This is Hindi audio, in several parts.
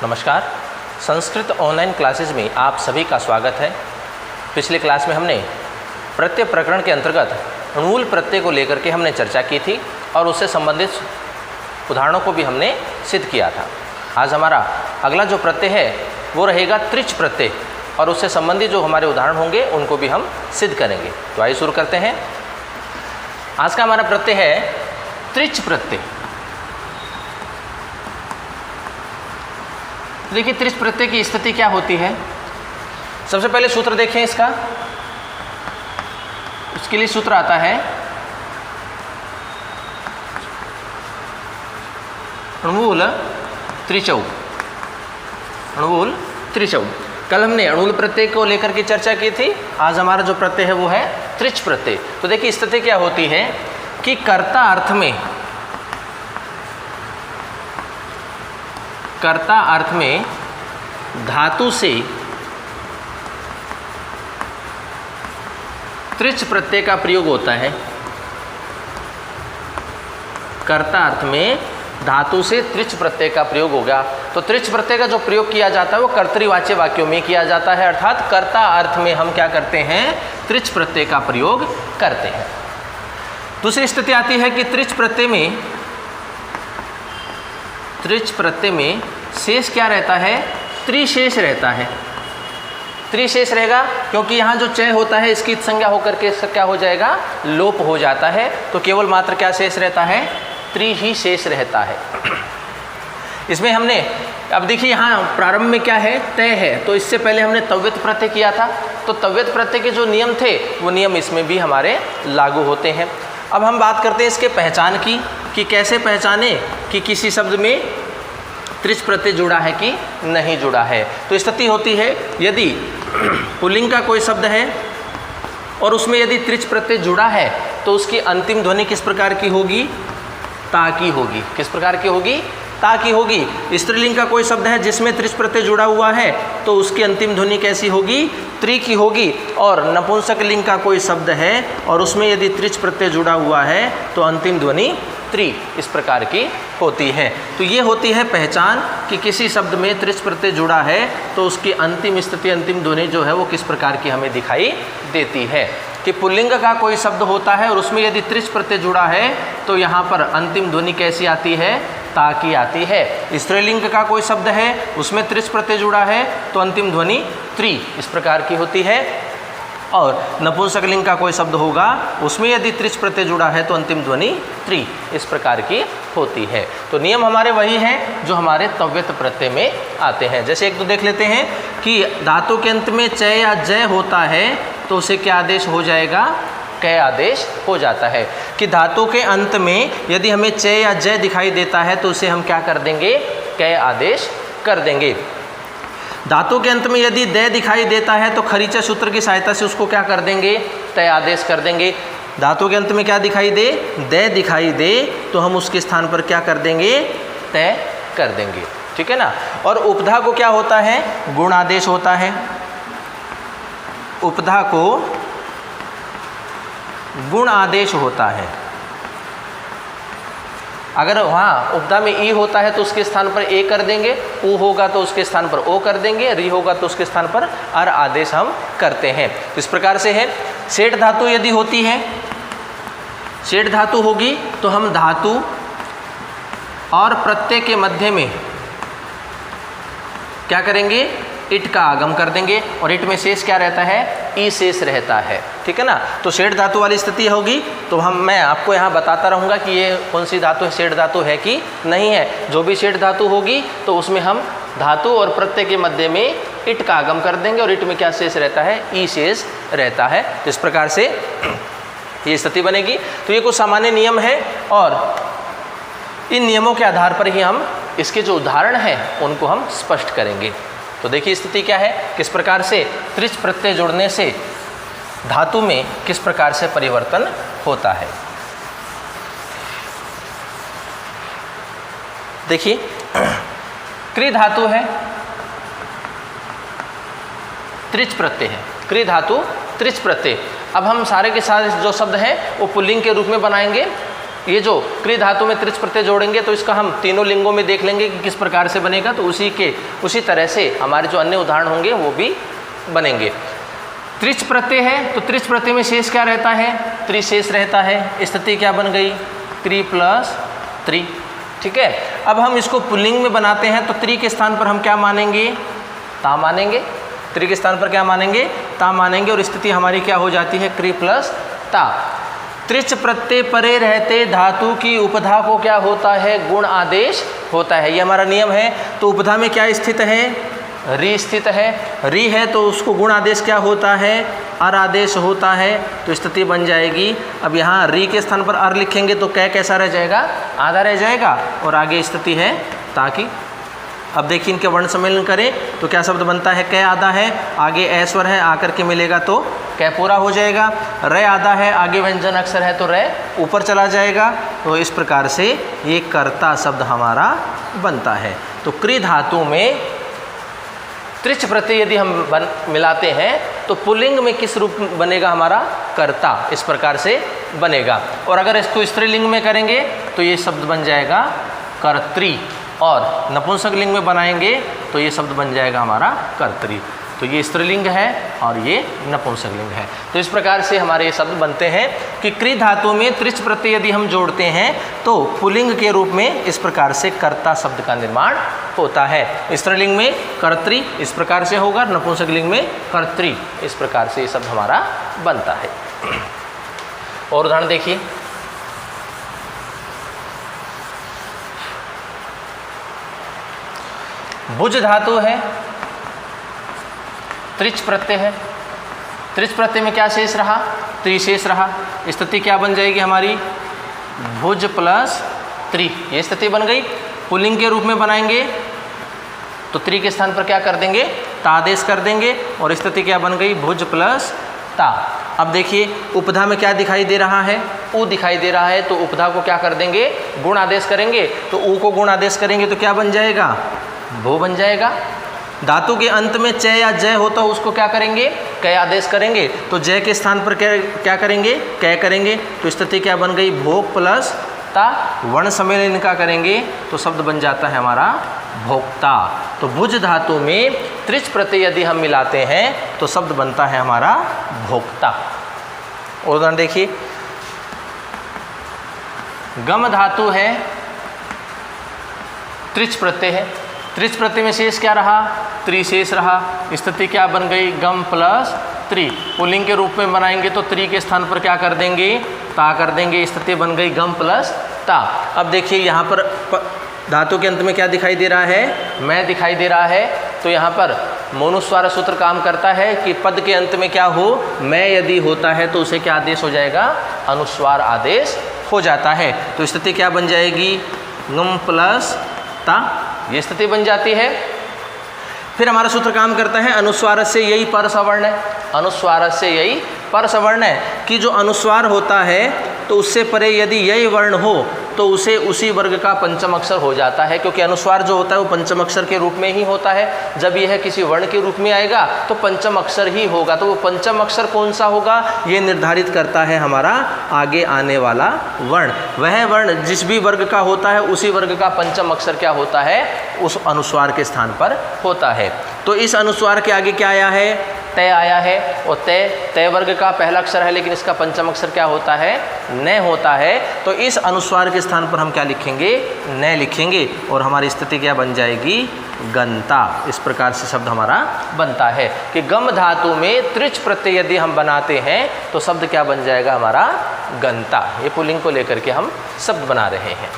नमस्कार। संस्कृत ऑनलाइन क्लासेज में आप सभी का स्वागत है। पिछले क्लास में हमने प्रत्यय प्रकरण के अंतर्गत णुल प्रत्यय को लेकर के हमने चर्चा की थी और उससे संबंधित उदाहरणों को भी हमने सिद्ध किया था। आज हमारा अगला जो प्रत्यय है वो रहेगा त्रिच प्रत्यय और उससे संबंधित जो हमारे उदाहरण होंगे उनको भी हम सिद्ध करेंगे। तो आइए शुरू करते हैं। आज का हमारा प्रत्यय है त्रिच प्रत्यय। देखिए त्रिच प्रत्यय की स्थिति क्या होती है। सबसे पहले सूत्र देखें इसका। उसके लिए सूत्र आता है णुल त्रिचौ। णुल त्रिचौ। कल हमने णुल प्रत्यय को लेकर के चर्चा की थी। आज हमारा जो प्रत्यय है वो है त्रिच प्रत्यय। तो देखिए स्थिति क्या होती है कि कर्ता अर्थ में धातु से त्रिच प्रत्यय का प्रयोग होता है। कर्ता अर्थ में धातु से त्रिच प्रत्यय का प्रयोग होगा। तो त्रिच प्रत्यय का जो प्रयोग किया जाता है वो कर्तृवाच्य वाक्यों में किया जाता है, अर्थात कर्ता अर्थ में हम क्या करते हैं, त्रिच प्रत्यय का प्रयोग करते हैं। दूसरी स्थिति आती है कि त्रिच प्रत्यय में शेष क्या रहता है, त्रिशेष रहता है। त्रिशेष रहेगा क्योंकि यहाँ जो चय होता है इसकी संज्ञा होकर के इसका क्या हो जाएगा, लोप हो जाता है। तो केवल मात्र क्या शेष रहता है, त्रि ही शेष रहता है। इसमें हमने अब देखिए यहाँ प्रारंभ में क्या है, तय है। तो इससे पहले हमने तव्यत प्रत्यय किया था। तो तव्यत प्रत्यय के जो नियम थे वो नियम इसमें भी हमारे लागू होते हैं। अब हम बात करते हैं इसके पहचान की कि कैसे पहचाने कि किसी शब्द में त्रिच प्रत्यय जुड़ा है कि नहीं जुड़ा है। तो स्थिति होती है यदि पुल्लिंग का कोई शब्द है और उसमें यदि त्रिच प्रत्यय जुड़ा है तो उसकी अंतिम ध्वनि किस प्रकार की होगी, ता की होगी। किस प्रकार की होगी, ता की होगी। स्त्रीलिंग का कोई शब्द है जिसमें त्रिच प्रत्यय जुड़ा हुआ है तो उसकी अंतिम ध्वनि कैसी होगी, त्रि की होगी। और नपुंसक लिंग का कोई शब्द है और उसमें यदि त्रिच प्रत्यय जुड़ा हुआ है तो अंतिम ध्वनि त्रि इस प्रकार की होती है। तो ये होती है पहचान कि किसी शब्द में त्रिच प्रत्यय जुड़ा है तो उसकी अंतिम स्थिति, अंतिम ध्वनि जो है वो किस प्रकार की हमें दिखाई देती है। कि पुल्लिंग का कोई शब्द होता है और उसमें यदि त्रिच प्रत्यय जुड़ा है तो यहाँ पर अंतिम ध्वनि कैसी आती है, ता की आती है। स्त्रीलिंग का कोई शब्द है उसमें त्रिच प्रत्यय जुड़ा है तो अंतिम ध्वनि त्रि इस प्रकार की होती है। और नपुंसकलिंग का कोई शब्द होगा उसमें यदि त्रिच प्रत्यय जुड़ा है तो अंतिम ध्वनि त्रि इस प्रकार की होती है। तो नियम हमारे वही हैं जो हमारे तव्यत प्रत्यय में आते हैं। जैसे एक तो देख लेते हैं कि धातु के अंत में चय या जय होता है तो उसे क्या आदेश हो जाएगा, कै आदेश हो जाता है। कि धातु के अंत में यदि हमें चय या जय दिखाई देता है तो उसे हम क्या कर देंगे, कै आदेश कर देंगे। धातु के अंत में यदि दय दिखाई देता है तो खरीचा सूत्र की सहायता से उसको क्या कर देंगे, तय आदेश कर देंगे। धातु के अंत में क्या दिखाई दे, दय दिखाई दे तो हम उसके स्थान पर क्या कर देंगे, तय कर देंगे। ठीक है ना। और उपधा को क्या होता है, गुण आदेश होता है। उपधा को गुण आदेश होता है। अगर वहाँ उपधा में ई होता है तो उसके स्थान पर ए कर देंगे, उ होगा तो उसके स्थान पर ओ कर देंगे, री होगा तो उसके स्थान पर अर आदेश हम करते हैं। तो इस प्रकार से है। सेठ धातु यदि होती है, सेठ धातु होगी तो हम धातु और प्रत्यय के मध्य में क्या करेंगे, इट का आगम कर देंगे और इट में शेष क्या रहता है, ई शेष रहता है। ठीक है ना। तो सेठ धातु वाली स्थिति होगी तो मैं आपको यहाँ बताता रहूँगा कि ये कौन सी धातु है, सेठ धातु है कि नहीं है। जो भी सेठ धातु होगी तो उसमें हम धातु और प्रत्यय के मध्य में इट का आगम कर देंगे और इट में क्या शेष रहता है, ई शेष रहता है। तो इस प्रकार से ये स्थिति बनेगी। तो ये कुछ सामान्य नियम है और इन नियमों के आधार पर ही हम इसके जो उदाहरण हैं उनको हम स्पष्ट करेंगे। तो देखिए स्थिति क्या है, किस प्रकार से त्रिच प्रत्यय जुड़ने से धातु में किस प्रकार से परिवर्तन होता है। देखिए क्रि धातु है, त्रिच प्रत्यय है। क्रि धातु त्रिच प्रत्यय। अब हम सारे के सारे जो शब्द हैं वो पुल्लिंग के रूप में बनाएंगे ये जो क्री धातु में त्रिच प्रत्यय जोड़ेंगे तो इसका हम तीनों लिंगों में देख लेंगे कि किस प्रकार से बनेगा, तो उसी तरह से हमारे जो अन्य उदाहरण होंगे वो भी बनेंगे। त्रिच प्रत्यय है तो त्रिच प्रत्यय में शेष क्या रहता है, त्रिशेष रहता है। स्थिति क्या बन गई, क्री प्लस त्रि। ठीक है, अब हम इसको पुल्लिंग में बनाते हैं तो त्रि के स्थान पर हम क्या मानेंगे, ता मानेंगे। त्रि के स्थान पर क्या मानेंगे, ता मानेंगे, और स्थिति हमारी क्या हो जाती है, क्री प्लस ता। त्रिच प्रत्यय परे रहते धातु की उपधा को क्या होता है, गुण आदेश होता है। ये हमारा नियम है। तो उपधा में क्या स्थित है, री स्थित है। री है तो उसको गुण आदेश क्या होता है, अर आदेश होता है। तो स्थिति बन जाएगी, अब यहाँ री के स्थान पर अर लिखेंगे तो कै कैसा रह जाएगा, आधा रह जाएगा, और आगे स्थिति है ताकि। अब देखिए इनके वर्ण सम्मेलन करें तो क्या शब्द बनता है, कै आधा है, आगे ऐश्वर है, आकर के मिलेगा तो कै पूरा हो जाएगा। रे आधा है, आगे व्यंजन अक्षर है तो रे ऊपर चला जाएगा। तो इस प्रकार से ये कर्ता शब्द हमारा बनता है। तो क्री धातु में त्रिच प्रत्यय यदि हम मिलाते हैं तो पुल्लिंग में किस रूप बनेगा हमारा, कर्ता, इस प्रकार से बनेगा। और अगर इसको स्त्रीलिंग में करेंगे तो ये शब्द बन जाएगा कर्त्री, और नपुंसक लिंग में बनाएंगे तो ये शब्द बन जाएगा हमारा कर्त्री। तो ये स्त्रीलिंग है और ये नपुंसक लिंग है। तो इस प्रकार से हमारे ये शब्द बनते हैं कि क्री धातु में त्रिच प्रत्यय यदि हम जोड़ते हैं तो पुल्लिंग के रूप में इस प्रकार से कर्ता शब्द का निर्माण होता है। स्त्रीलिंग में कर्त्री इस प्रकार से होगा, नपुंसक लिंग में कर्त्री, इस प्रकार से ये शब्द हमारा बनता है। और उदाहरण देखिए, भुज धातु है, त्रिच प्रत्यय है। त्रिच प्रत्यय में क्या शेष रहा, त्रिशेष रहा। स्थिति क्या बन जाएगी हमारी, भुज प्लस त्रि, ये स्थिति बन गई। पुल्लिंग के रूप में बनाएंगे तो त्रि के स्थान पर क्या कर देंगे, तादेश कर देंगे, और स्थिति क्या बन गई, भुज प्लस ता। अब देखिए उपधा में क्या दिखाई दे रहा है, ऊ दिखाई दे रहा है, तो उपधा को क्या कर देंगे, गुण आदेश करेंगे। तो ऊ को गुण आदेश करेंगे तो क्या बन जाएगा, भू बन जाएगा। धातु के अंत में च या जय होता है उसको क्या करेंगे, कै आदेश करेंगे। तो जय के स्थान पर क्या करेंगे, कै करेंगे। तो स्थिति क्या बन गई, भोग प्लस ता। वर्ण सम्मेलन इनका करेंगे तो शब्द बन जाता है हमारा भोक्ता। तो भुज धातु में त्रिच प्रत्यय यदि हम मिलाते हैं तो शब्द बनता है हमारा भोक्ता। और उदाहरण देखिए, गम धातु है, त्रिच प्रत्यय है। त्रिच प्रत्यय में शेष क्या रहा, त्रिशेष रहा। स्थिति क्या बन गई, गम प्लस त्रि। पुल्लिंग के रूप में बनाएंगे तो त्रि के स्थान पर क्या कर देंगे, ता कर देंगे। स्थिति बन गई गम प्लस ता। अब देखिए यहाँ पर धातु के अंत में क्या दिखाई दे रहा है, मैं दिखाई दे रहा है। तो यहाँ पर मोनुस्वार सूत्र काम करता है कि पद के अंत में क्या हो, मैं यदि होता है तो उसे क्या आदेश हो जाएगा, अनुस्वार आदेश हो जाता है। तो स्थिति क्या बन जाएगी, गम प्लस ता, ये स्थिति बन जाती है। फिर हमारा सूत्र काम करता है अनुस्वार से यही पर सवर्ण है। अनुस्वार से यही पर सवर्ण है कि जो अनुस्वार होता है तो उससे परे यदि यही वर्ण हो तो उसे उसी वर्ग का पंचम अक्षर हो जाता है, क्योंकि अनुस्वार जो होता है वो पंचम अक्षर के रूप में ही होता है। जब यह किसी वर्ण के रूप में आएगा तो पंचम अक्षर ही होगा। तो वो पंचम अक्षर कौन सा होगा, ये निर्धारित करता है हमारा आगे आने वाला वर्ण। वह वर्ण जिस भी वर्ग का होता है उसी वर्ग का पंचम अक्षर क्या होता है, उस अनुस्वार के स्थान पर होता है। तो इस अनुस्वार के आगे क्या आया है, तय आया है। और तय वर्ग का पहला अक्षर है लेकिन इसका पंचम अक्षर क्या होता है, न होता है। तो इस अनुस्वार के स्थान पर हम क्या लिखेंगे, न लिखेंगे, और हमारी स्थिति क्या बन जाएगी, गंता। इस प्रकार से शब्द हमारा बनता है कि गम धातु में त्रिच प्रत्यय यदि हम बनाते हैं तो शब्द क्या बन जाएगा हमारा, गंता। ये पुल्लिंग को लेकर के हम शब्द बना रहे हैं।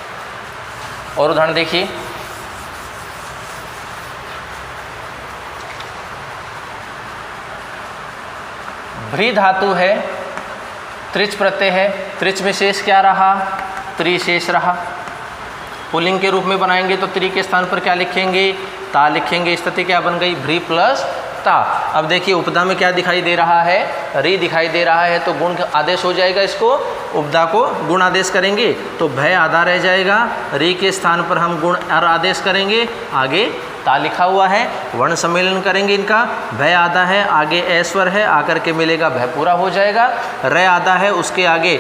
और उदाहरण देखिए, भ्री धातु है, त्रिच प्रत्यय है। त्रिच में शेष क्या रहा, त्रिशेष रहा। पुल्लिंग के रूप में बनाएंगे तो त्रि के स्थान पर क्या लिखेंगे, ता लिखेंगे। स्थिति क्या बन गई, भ्री प्लस ता। अब देखिए उपधा में क्या दिखाई दे रहा है, री दिखाई दे रहा है, तो गुण आदेश हो जाएगा। इसको उपधा को गुण आदेश करेंगे तो भय आधा रह जाएगा। री के स्थान पर हम गुण अर आदेश करेंगे, आगे ता लिखा हुआ है। वर्ण सम्मेलन करेंगे इनका, भय आधा है, आगे ऐश्वर है, आकर के मिलेगा भय पूरा हो जाएगा। रे आधा है, उसके आगे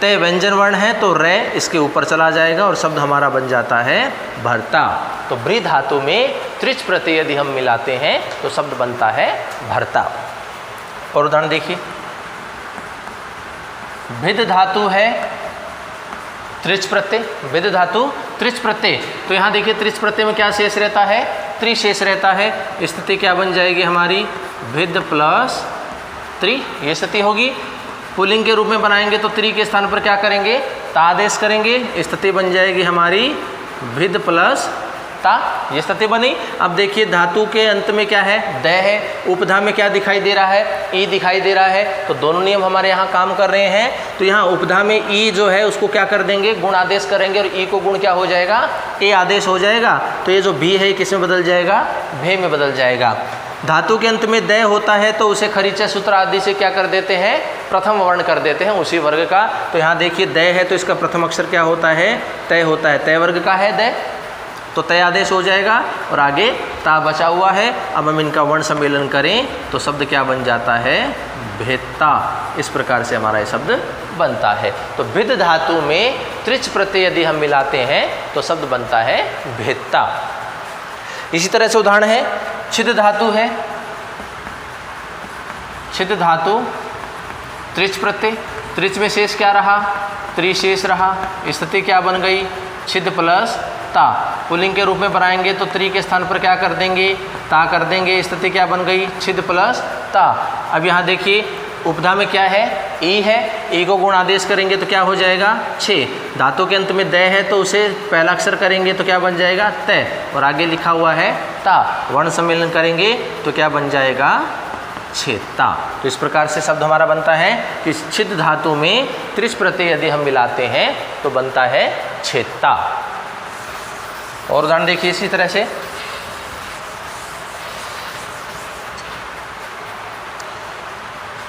तय व्यंजन वर्ण है तो रे इसके ऊपर चला जाएगा और शब्द हमारा बन जाता है भरता। तो ब्री धातु में त्रिच प्रत्यय यदि हम मिलाते हैं तो शब्द बनता है भरता। और उदाहरण देखिए, भिद धातु है त्रिच प्रत्यय, भिद धातु त्रिच प्रत्यय। तो यहाँ देखिए त्रिच प्रत्यय में क्या शेष रहता है, त्रिशेष रहता है। स्थिति क्या बन जाएगी हमारी, भिद प्लस त्रि, ये स्थिति होगी। पुल्लिंग के रूप में बनाएंगे तो त्रि के स्थान पर क्या करेंगे, तादेश करेंगे, स्थिति बन जाएगी हमारी भिद प्लस ता, ये स्थिति बनी। अब देखिए धातु के अंत में क्या है, द है, उपधा में क्या दिखाई दे रहा है, ई दिखाई दे रहा है। तो दोनों नियम हमारे यहाँ काम कर रहे हैं। तो यहाँ उपधा में ई जो है उसको क्या कर देंगे, गुण आदेश करेंगे और ई को गुण क्या हो जाएगा, ए आदेश हो जाएगा। तो ये जो भी है किस में बदल जाएगा, भे में बदल जाएगा। धातु के अंत में द होता है तो उसे खरीचे सूत्र आदि से क्या कर देते हैं, प्रथम वर्ण कर देते हैं उसी वर्ग का। तो यहाँ देखिए द है तो इसका प्रथम अक्षर क्या होता है, तय होता है, तय वर्ग का है द, तो तय आदेश हो जाएगा। और आगे ता बचा हुआ है। अब हम इनका वर्ण सम्मेलन करें तो शब्द क्या बन जाता है, भेदता। इस प्रकार से हमारा ये शब्द बनता है। तो भिद धातु में त्रिच प्रत्यय यदि हम मिलाते हैं तो शब्द बनता है भेदता। इसी तरह से उदाहरण है, छिद धातु है, छिद धातु त्रिच प्रत्यय, त्रिच में शेष क्या रहा, त्रिशेष रहा। स्थिति क्या बन गई, छिद प्लस ता। पुल्लिंग के रूप में बनाएंगे तो त्रि के स्थान पर क्या कर देंगे, ता कर देंगे। स्थिति क्या बन गई, छिद प्लस ता। अब यहाँ देखिए उपधा में क्या है, ई है, ई को गुण आदेश करेंगे तो क्या हो जाएगा, 6। धातु के अंत में द है तो उसे पहला अक्षर करेंगे तो क्या बन जाएगा, तय। और आगे लिखा हुआ है ता, वर्ण सम्मेलन करेंगे तो क्या बन जाएगा, छेदता। तो इस प्रकार से शब्द हमारा बनता है कि छिद धातु में त्रिच प्रत्यय यदि हम मिलाते हैं तो बनता है छेदता। और उदाहरण देखिए इसी तरह से,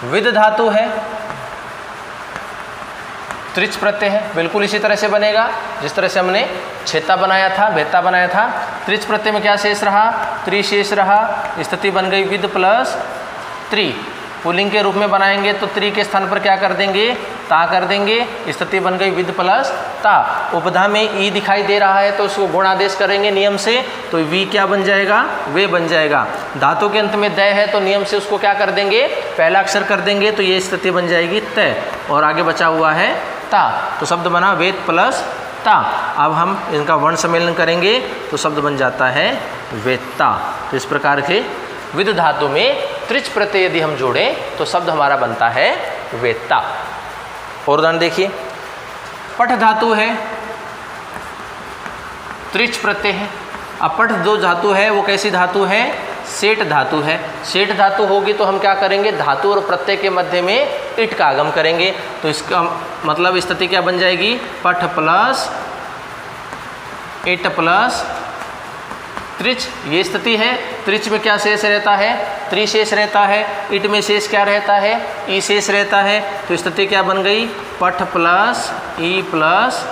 विद धातु है, त्रिच प्रत्यय है, बिल्कुल इसी तरह से बनेगा जिस तरह से हमने छेदता बनाया था, भेदता बनाया था। त्रिच प्रत्यय में क्या शेष रहा, त्रिशेष रहा। स्थिति बन गई विद प्लस त्रि। पुल्लिंग के रूप में बनाएंगे तो त्रि के स्थान पर क्या कर देंगे, ता कर देंगे। स्थिति बन गई विद प्लस ता। उपधा में ई दिखाई दे रहा है तो उसको गुणादेश करेंगे नियम से, तो वी क्या बन जाएगा, वे बन जाएगा। धातु के अंत में द है तो नियम से उसको क्या कर देंगे, पहला अक्षर कर देंगे तो ये स्थिति बन जाएगी तय। और आगे बचा हुआ है ता, तो शब्द बना वेद प्लस ता। अब हम इनका वर्ण सम्मेलन करेंगे तो शब्द बन जाता है वेदता। तो इस प्रकार के विद धातु में त्रिच प्रत्यय यदि हम जोड़ें तो शब्द हमारा बनता है वेदता। और उदाहरण देखिए, पठ धातु है, त्रिच प्रत्यय है। अब पठ जो धातु है वो कैसी धातु है, सेठ धातु है। सेठ धातु होगी तो हम क्या करेंगे, धातु और प्रत्यय के मध्य में इट का आगम करेंगे। तो इसका मतलब स्थिति क्या बन जाएगी, पठ प्लस इट प्लस त्रिच, ये स्थिति है। त्रिच में क्या शेष रहता है, त्रिशेष रहता है। इट में शेष क्या रहता है, ई शेष रहता है। तो स्थिति क्या बन गई, पठ प्लस ई प्लस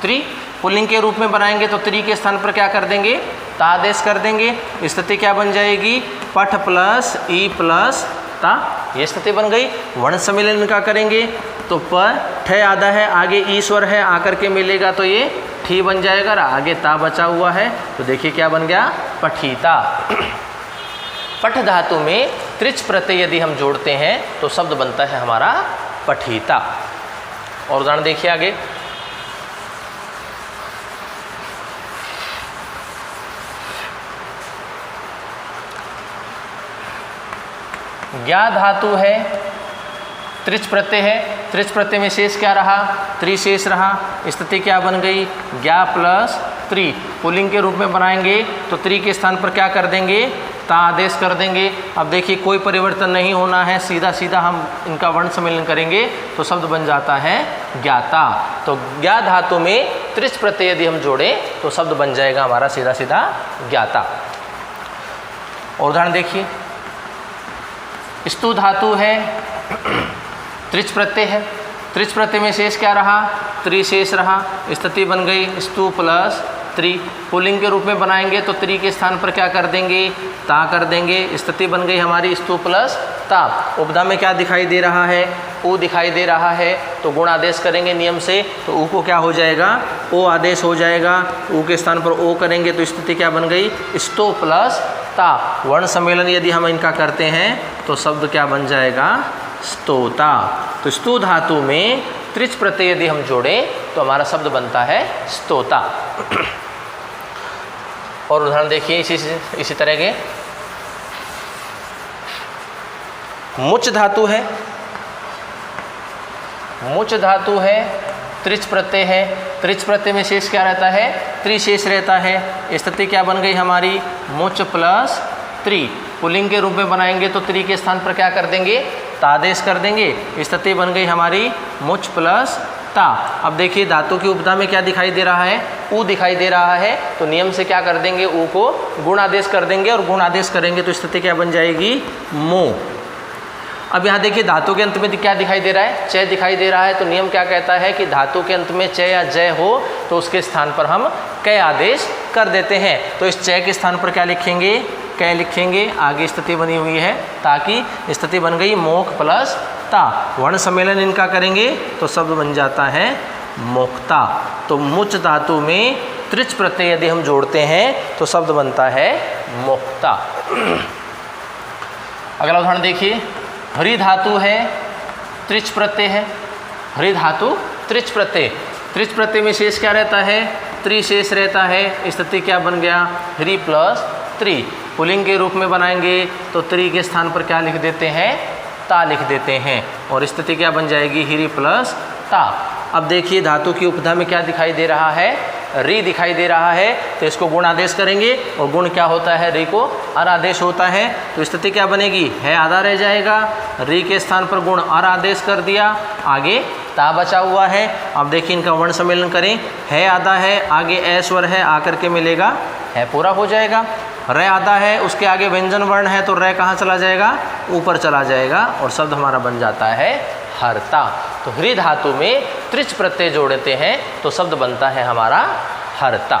त्रि। पुल्लिंग के रूप में बनाएंगे तो त्रि के स्थान पर क्या कर देंगे, तादेश कर देंगे। स्थिति क्या बन जाएगी, पठ प्लस ई प्लस ता, ये स्थिति बन गई। वर्ण सम्मेलन का करेंगे तो प ठ आधा है, आगे ईश्वर है, आकर के मिलेगा तो ये ठी बन जाएगा। आगे ता बचा हुआ है तो देखिए क्या बन गया, पठीता। पठ धातु में त्रिच प्रत्यय यदि हम जोड़ते हैं तो शब्द बनता है हमारा पठीता। और उदाहरण देखिए आगे, ज्ञा धातु है, त्रिच प्रत्यय है। त्रिच प्रत्यय में शेष क्या रहा, त्रिशेष रहा। स्थिति क्या बन गई, ज्ञा प्लस त्रि। पुल्लिंग के रूप में बनाएंगे तो त्रि के स्थान पर क्या कर देंगे, ता आदेश कर देंगे। अब देखिए कोई परिवर्तन नहीं होना है, सीधा सीधा हम इनका वर्ण सम्मेलन करेंगे तो शब्द बन जाता है ज्ञाता। तो ज्ञा धातु में त्रिच प्रत्यय यदि हम जोड़ें तो शब्द बन जाएगा हमारा सीधा सीधा ज्ञाता। और उदाहरण देखिए, स्तु धातु है, त्रिच प्रत्यय है। त्रिच प्रत्यय में शेष क्या रहा, त्रिशेष रहा। स्थिति बन गई स्तु प्लस त्रि। पुल्लिंग के रूप में बनाएंगे तो त्रि के स्थान पर क्या कर देंगे, ता कर देंगे। स्थिति बन गई हमारी स्तु प्लस ता। उपधा में क्या दिखाई दे रहा है, ऊ दिखाई दे रहा है। तो गुण आदेश करेंगे नियम से, तो ऊ को क्या हो जाएगा, ओ आदेश हो जाएगा। ऊ के स्थान पर ओ करेंगे तो स्थिति क्या बन गई, स्तो प्लस ता। वर्ण सम्मेलन यदि हम इनका करते हैं तो शब्द क्या बन जाएगा, स्तोता। तो स्तु धातु में त्रिच प्रत्यय यदि हम जोड़ें तो हमारा शब्द बनता है स्तोता। और उदाहरण देखिए इसी तरह के, मुच धातु है, मुच धातु है, त्रिच प्रत्यय है। त्रिच प्रत्यय में शेष क्या रहता है, त्रिशेष रहता है। स्थिति क्या बन गई हमारी, मुच प्लस त्रि। पुल्लिंग के रूप में बनाएंगे तो त्रि के स्थान पर क्या कर देंगे, तादेश कर देंगे। स्थिति बन गई हमारी मुच प्लस ता। अब देखिए धातु की उपधा में क्या दिखाई दे रहा है, ऊ दिखाई दे रहा है, तो नियम से क्या कर देंगे, ऊ को गुण आदेश कर देंगे और गुण आदेश करेंगे तो स्थिति क्या बन जाएगी, मो। अब यहाँ देखिए धातु के अंत में क्या दिखाई दे रहा है, च दिखाई दे रहा है। तो नियम क्या कहता है कि धातु के अंत में च या जय हो तो उसके स्थान पर हम कै आदेश कर देते हैं। तो इस च के स्थान पर क्या लिखेंगे, कै लिखेंगे। आगे स्थिति बनी हुई है, ताकि स्थिति बन गई मोक प्लस ता। वर्ण सम्मेलन इनका करेंगे तो शब्द बन जाता है मोक्ता। तो मुच धातु में त्रिच प्रत्यय यदि हम जोड़ते हैं तो शब्द बनता है मोक्ता। अगला उदाहरण देखिए, हरि धातु है, त्रिच प्रत्यय है। हरि धातु त्रिच प्रत्यय, त्रिच प्रत्यय में शेष क्या रहता है, त्रिशेष रहता है। स्थिति क्या बन गया, हरि प्लस त्रि। पुल्लिंग के रूप में बनाएंगे तो त्रि के स्थान पर क्या लिख देते हैं, ता लिख देते हैं और स्थिति क्या बन जाएगी, हिरि प्लस ता। अब देखिए धातु की उपधा में क्या दिखाई दे रहा है, री दिखाई दे रहा है, तो इसको गुण आदेश करेंगे और गुण क्या होता है, री को अर आदेश होता है। तो स्थिति क्या बनेगी, है आधा रह जाएगा, री के स्थान पर गुण अर आदेश कर दिया, आगे ता बचा हुआ है। अब देखिए इनका वर्ण सम्मेलन करें, है आधा है, आगे ए स्वर है, आकर के मिलेगा है पूरा हो जाएगा। र आधा है, उसके आगे व्यंजन वर्ण है तो र कहाँ चला जाएगा, ऊपर चला जाएगा और शब्द हमारा बन जाता है हरता। तो हृ धातु में त्रिच प्रत्यय जोड़ते हैं तो शब्द बनता है हमारा हरता।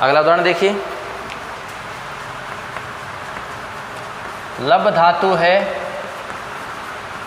अगला उदाहरण देखिए, लब धातु है,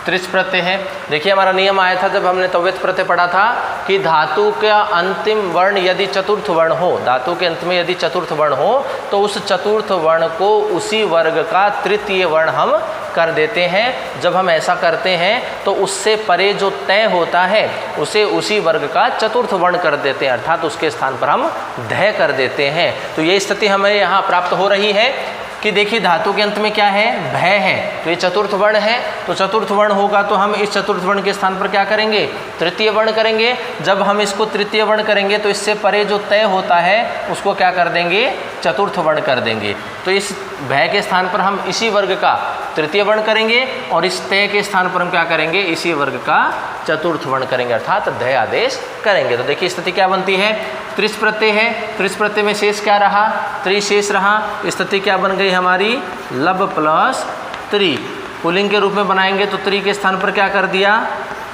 त्रिच प्रत्यय है। देखिए हमारा नियम आया था जब हमने तव्यत प्रत्यय पढ़ा था कि धातु का अंतिम वर्ण यदि चतुर्थ वर्ण हो, धातु के अंत में यदि चतुर्थ वर्ण हो तो उस चतुर्थ वर्ण को उसी वर्ग का तृतीय वर्ण हम कर देते हैं। जब हम ऐसा करते हैं तो उससे परे जो तय होता है उसे उसी वर्ग का चतुर्थ वर्ण कर देते हैं, अर्थात उसके स्थान पर हम धय कर देते हैं। तो ये स्थिति हमें यहाँ प्राप्त हो रही है कि देखिए धातु के अंत में क्या है, भय है, तो ये चतुर्थ वर्ण है। तो चतुर्थ वर्ण होगा तो हम इस चतुर्थ वर्ण के स्थान पर क्या करेंगे, तृतीय वर्ण करेंगे। जब हम इसको तृतीय वर्ण करेंगे तो इससे परे जो तय होता है उसको क्या कर देंगे, चतुर्थ वर्ण कर देंगे। तो इस भय के स्थान पर हम इसी वर्ग का तृतीय वर्ण करेंगे और इस तय के स्थान पर हम क्या करेंगे, इसी वर्ग का चतुर्थ वर्ण करेंगे, अर्थात धय आदेश करेंगे। तो देखिए स्थिति क्या बनती है, त्रिच प्रत्यय है, त्रिच प्रत्यय में शेष क्या रहा, त्रिशेष रहा। स्थिति क्या बन गई हमारी, लब प्लस त्रि। पुल्लिंग के रूप में बनाएंगे तो त्रि के स्थान पर क्या कर दिया,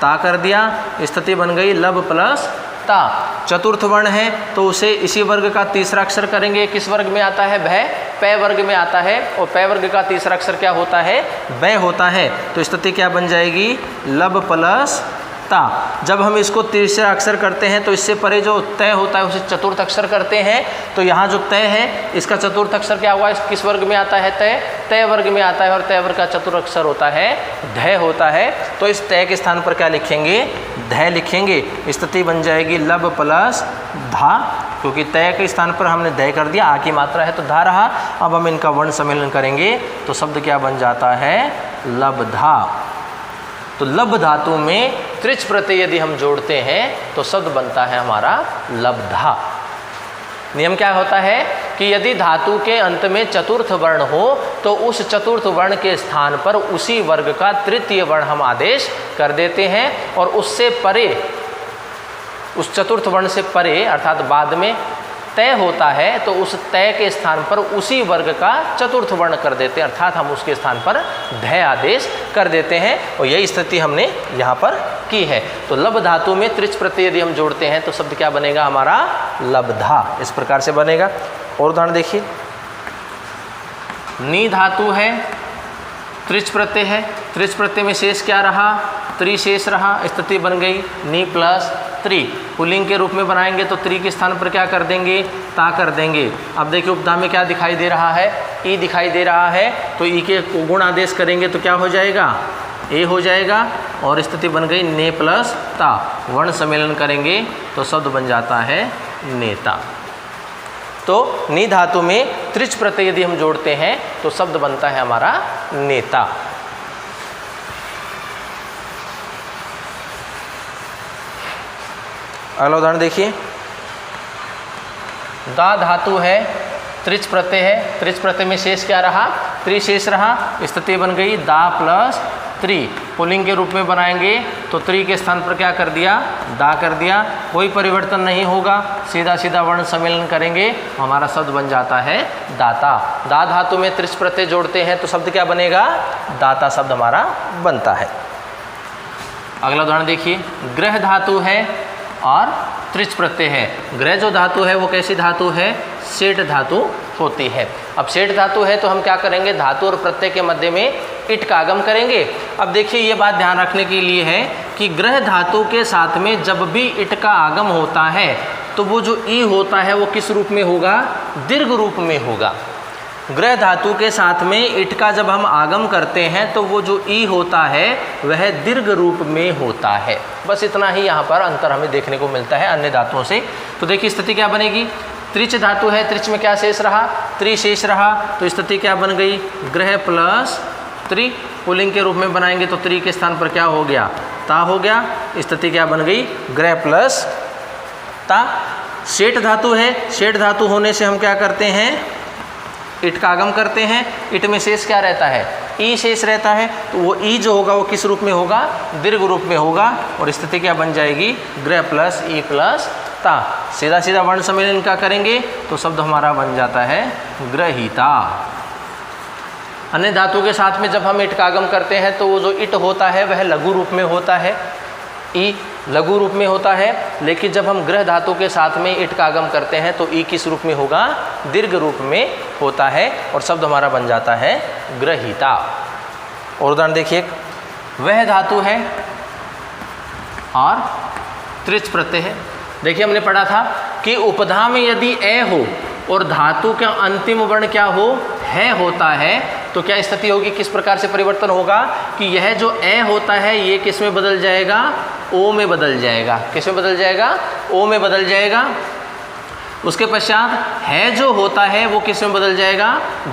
ता कर दिया। स्थिति बन गई लब प्लस ता। चतुर्थ वर्ण है तो उसे इसी वर्ग का तीसरा अक्षर करेंगे। किस वर्ग में आता है, भय, पै वर्ग में आता है और पै वर्ग का तीसरा अक्षर क्या होता है, बै होता है। तो स्थिति क्या बन जाएगी, लब प्लस ता। जब हम इसको तीसरा अक्षर करते हैं तो इससे परे जो तय होता है उसे चतुर्थ अक्षर करते हैं। तो यहाँ जो तय है इसका चतुर्थ अक्षर क्या हुआ, किस वर्ग में आता है, तय, तय वर्ग में आता है और तय वर्ग का चतुर्थ अक्षर होता है धय होता है। तो इस तय के स्थान पर क्या लिखेंगे, धय लिखेंगे। स्थिति बन जाएगी लब प्लस धा, क्योंकि तय के स्थान पर हमने धय कर दिया, आ की मात्रा है तो धा रहा। अब हम इनका वर्ण सम्मेलन करेंगे तो शब्द क्या बन जाता है, लब्धा। तो लब धातु में त्रिच प्रत्यय यदि हम जोड़ते हैं तो शब्द बनता है हमारा लब्धा। नियम क्या होता है कि यदि धातु के अंत में चतुर्थ वर्ण हो तो उस चतुर्थ वर्ण के स्थान पर उसी वर्ग का तृतीय वर्ण हम आदेश कर देते हैं और उससे परे, उस चतुर्थ वर्ण से परे अर्थात बाद में तय होता है तो उस तय के स्थान पर उसी वर्ग का चतुर्थ वर्ण कर देते हैं, अर्थात हम उसके स्थान पर धय आदेश कर देते हैं। और यही स्थिति हमने यहाँ पर की है। तो लब धातु में त्रिच प्रत्यय यदि हम जोड़ते हैं तो शब्द क्या बनेगा हमारा, लब्धा। इस प्रकार से बनेगा। और उदाहरण देखिए, नी धातु है, त्रिच प्रत्यय है, त्रिच प्रत्यय में शेष क्या रहा, त्रि शेष रहा, स्थिति बन गई नी प्लस त्रि। पुल्लिंग के रूप में बनाएंगे तो त्रि के स्थान पर क्या कर देंगे, ता कर देंगे। अब देखिए उपधा में क्या दिखाई दे रहा है, ई दिखाई दे रहा है, तो ई के गुण आदेश करेंगे तो क्या हो जाएगा, ए हो जाएगा, और स्थिति बन गई ने प्लस ता। वर्ण सम्मेलन करेंगे तो शब्द बन जाता है नेता। तो नी धातु में त्रिच प्रत्यय यदि हम जोड़ते हैं तो शब्द बनता है हमारा नेता। अगला उदाहरण देखिए, दा धातु है, त्रिच प्रत्यय है, त्रिच प्रत्यय में शेष क्या रहा, त्रि शेष रहा, स्थिति बन गई दा प्लस त्रि। पुल्लिंग के रूप में बनाएंगे तो त्रि के स्थान पर क्या कर दिया, दा कर दिया, कोई परिवर्तन नहीं होगा, सीधा सीधा वर्ण सम्मेलन करेंगे, हमारा शब्द बन जाता है दाता। दा धातु में त्रिच प्रत्यय जोड़ते हैं तो शब्द क्या बनेगा, दाता शब्द हमारा बनता है। अगला उदाहरण देखिए, ग्रह धातु है और त्रिच प्रत्यय है। ग्रह जो धातु है वो कैसी धातु है, सेठ धातु होती है। अब सेठ धातु है तो हम क्या करेंगे, धातु और प्रत्यय के मध्य में इट का आगम करेंगे। अब देखिए ये बात ध्यान रखने के लिए है कि ग्रह धातु के साथ में जब भी इट का आगम होता है तो वो जो ई होता है वो किस रूप में होगा, दीर्घ रूप में होगा। ग्रह धातु के साथ में इट का जब हम आगम करते हैं तो वो जो ई होता है वह दीर्घ रूप में होता है। बस इतना ही यहाँ पर अंतर हमें देखने को मिलता है अन्य धातुओं से। तो देखिए स्थिति क्या बनेगी, त्रिच धातु है, त्रिच में क्या शेष रहा, त्रि शेष रहा, तो स्थिति क्या बन गई, ग्रह प्लस त्रि। पुल्लिंग के रूप में बनाएंगे तो त्रि के स्थान पर क्या हो गया, ता हो गया, स्थिति क्या बन गई, ग्रह प्लस ता। सेठ धातु है, सेठ धातु होने से हम क्या करते हैं, इट का आगम करते हैं, इट में शेष क्या रहता है, ई शेष रहता है, तो वो ई जो होगा वो किस रूप में होगा, दीर्घ रूप में होगा, और स्थिति क्या बन जाएगी, ग्रह प्लस ई प्लस ता। सीधा सीधा वर्ण सम्मेलन का करेंगे तो शब्द हमारा बन जाता है ग्रहीता। अन्य धातु के साथ में जब हम इट का आगम करते हैं तो वो जो इट होता है वह लघु रूप में होता है, ई लघु रूप में होता है, लेकिन जब हम ग्रह धातु के साथ में इट का आगम करते हैं तो ई किस रूप में होगा, दीर्घ रूप में होता है, और शब्द हमारा बन जाता है ग्रहीता। और उदाहरण देखिए, वह धातु है और त्रिच प्रत्यय है। देखिए हमने पढ़ा था कि उपधा में यदि ए हो और धातु का अंतिम वर्ण क्या हो, है होता है, तो क्या स्थिति होगी, किस प्रकार से परिवर्तन होगा कि यह जो ए होता है ये किस में बदल जाएगा, ओ में बदल जाएगा। किस में बदल जाएगा, ओ में बदल जाएगा। उसके पश्चात है जो होता है वो किस में बदल जाएगा,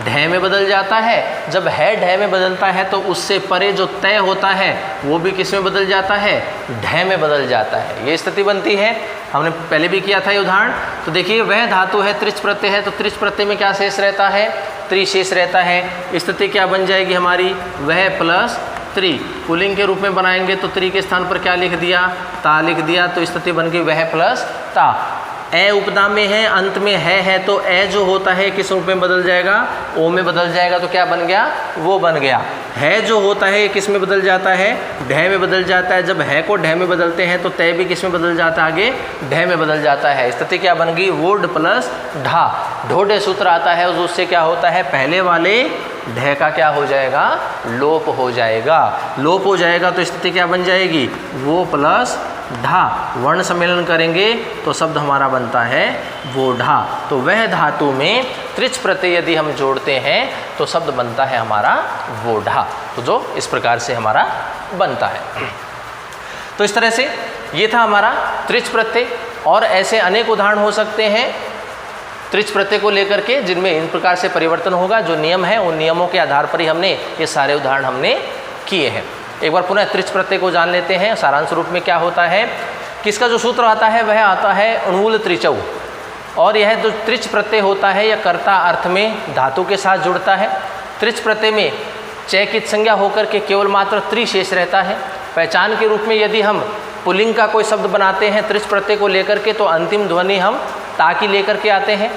ढह में बदल जाता है। जब है ढह में बदलता है तो उससे परे जो तय होता है वो भी किस में बदल जाता है, ढह में बदल जाता है। ये स्थिति बनती है, हमने पहले भी किया था ये उदाहरण। तो देखिए वह धातु है, त्रिच प्रत्यय है, तो त्रिच प्रत्यय में क्या शेष रहता है, त्रि शेष रहता है। स्थिति क्या बन जाएगी हमारी, वह प्लस त्रि। पुल्लिंग के रूप में बनाएंगे तो त्रि के स्थान पर क्या लिख दिया, ता लिख दिया, तो स्थिति बन गई वह प्लस ता। ए उपदा में है, अंत में है तो ए जो होता है किस रूप में बदल जाएगा, ओ में बदल जाएगा, तो क्या बन गया, वो बन गया। है जो होता है किस में बदल जाता है, ढह में बदल जाता है। जब है को ढह में बदलते हैं तो तय भी किस में बदल जाता है, आगे ढह में बदल जाता है। स्थिति क्या बन गई, वोड प्लस ढा। ढोढ़े सूत्र आता है उससे क्या होता है, पहले वाले ढह का क्या हो जाएगा, लोप हो जाएगा। लोप हो जाएगा तो स्थिति क्या बन जाएगी, वो प्लस ढा। वर्ण सम्मेलन करेंगे तो शब्द हमारा बनता है वो ढा। तो वह धातु में त्रिच प्रत्यय यदि हम जोड़ते हैं तो शब्द बनता है हमारा वो ढा। तो जो इस प्रकार से हमारा बनता है। तो इस तरह से ये था हमारा त्रिच प्रत्यय, और ऐसे अनेक उदाहरण हो सकते हैं त्रिच प्रत्यय को लेकर के जिनमें इन प्रकार से परिवर्तन होगा। जो नियम है उन नियमों के आधार पर ही हमने ये सारे उदाहरण हमने किए हैं। एक बार पुनः त्रिच प्रत्यय को जान लेते हैं। सारांश रूप में क्या होता है, किसका जो सूत्र आता है वह आता है अणुवूल त्रिचौ, और यह जो त्रिच प्रत्यय होता है यह कर्ता अर्थ में धातु के साथ जुड़ता है। त्रिच प्रत्यय में चय की संज्ञा होकर के केवल मात्र त्रि शेष रहता है। पहचान के रूप में यदि हम पुल्लिंग का कोई शब्द बनाते हैं त्रिच प्रत्यय को लेकर के तो अंतिम ध्वनि हम ता की लेकर के आते हैं,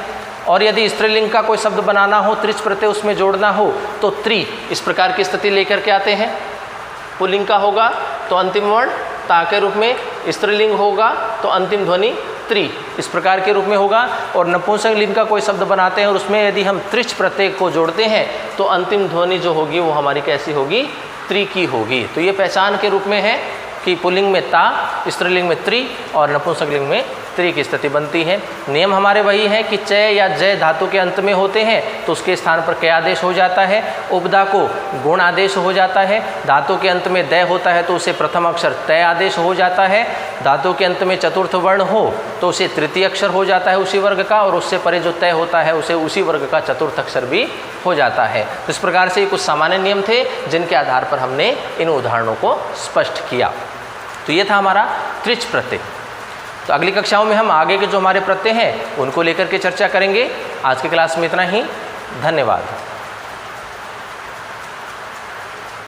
और यदि स्त्रीलिंग का कोई शब्द बनाना हो त्रिच प्रत्यय उसमें जोड़ना हो तो त्रि इस प्रकार की स्थिति लेकर के आते हैं। पुल्लिंग का होगा तो अंतिम वर्ण ता के रूप में, स्त्रीलिंग होगा तो अंतिम ध्वनि त्रि इस प्रकार के रूप में होगा। और नपुंसक लिंग का कोई शब्द बनाते हैं और उसमें यदि हम त्रिच प्रत्यय को जोड़ते हैं तो अंतिम ध्वनि जो होगी वो हमारी कैसी होगी, त्रि की होगी। तो ये पहचान के रूप में है कि पुल्लिंग में ता, स्त्रीलिंग में त्रि और नपुंसक लिंग में त्रि की स्थिति बनती है। नियम हमारे वही है कि चय या जय धातु के अंत में होते हैं तो उसके स्थान पर क्या आदेश हो जाता है, उपदा को गुण आदेश हो जाता है। धातु के अंत में दय होता है तो उसे प्रथम अक्षर तय आदेश हो जाता है। धातु के अंत में चतुर्थ वर्ण हो तो उसे तृतीय अक्षर हो जाता है उसी वर्ग का, और उससे परे जो तय होता है उसे उसी वर्ग का चतुर्थ अक्षर भी हो जाता है। तो इस प्रकार से कुछ सामान्य नियम थे जिनके आधार पर हमने इन उदाहरणों को स्पष्ट किया। तो ये था हमारा त्रिच प्रत्यय। तो अगली कक्षाओं में हम आगे के जो हमारे प्रत्यय हैं उनको लेकर के चर्चा करेंगे। आज की क्लास में इतना ही। धन्यवाद।